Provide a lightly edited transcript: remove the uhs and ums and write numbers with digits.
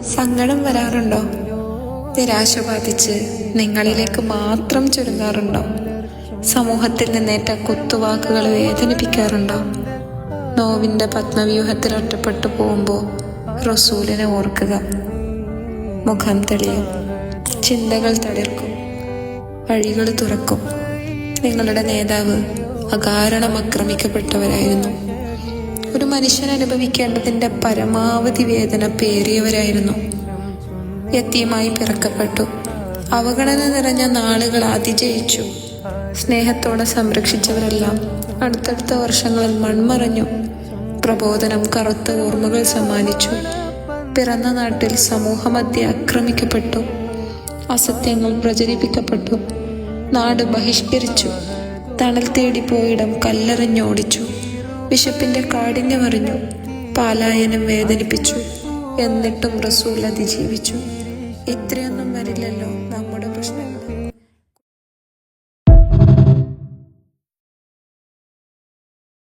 സങ്കടം വരാറുണ്ടോ? നിരാശ ബാധിച്ച് നിങ്ങളിലേക്ക് മാത്രം ചുരുങ്ങാറുണ്ടോ? സമൂഹത്തിൽ നിന്നേറ്റ കുത്തുവാക്കുകൾ വേദനിപ്പിക്കാറുണ്ടോ? നോവിൻ്റെ പത്മവ്യൂഹത്തിൽ ഒറ്റപ്പെട്ടു പോകുമ്പോൾ റസൂലിനെ ഓർക്കുക. മുഖം തെളിയും, ചിന്തകൾ തളിർക്കും, വഴികൾ തുറക്കും. നിങ്ങളുടെ നേതാവ് അകാരണം ആക്രമിക്കപ്പെട്ടവരായിരുന്നു. ഒരു മനുഷ്യൻ അനുഭവിക്കേണ്ടതിൻ്റെ പരമാവധി വേദന പേറിയവരായിരുന്നു. യത്തീമായി പിറക്കപ്പെട്ടു. അവഗണന നിറഞ്ഞ നാളുകൾ അതിജയിച്ചു. സ്നേഹത്തോടെ സംരക്ഷിച്ചവരെല്ലാം അടുത്തടുത്ത വർഷങ്ങളിൽ മൺമറഞ്ഞു. പ്രബോധനം കറുത്ത ഓർമ്മകൾ സമ്മാനിച്ചു. പിറന്ന നാട്ടിൽ സമൂഹമധ്യേ ആക്രമിക്കപ്പെട്ടു. അസത്യങ്ങൾ പ്രചരിപ്പിക്കപ്പെട്ടു. നാട് ബഹിഷ്കരിച്ചു. തണൽ തേടിപ്പോയിടം കല്ലെറിഞ്ഞോടിച്ചു. വിശപ്പിന്റെ കാഠിന്യമറിഞ്ഞു. പാലായനം വേദനിപ്പിച്ചു. എന്നിട്ടും റസൂൽ അതിജീവിച്ചു. ഇത്രയൊന്നും വരില്ലല്ലോ നമ്മുടെ പ്രശ്നങ്ങൾ.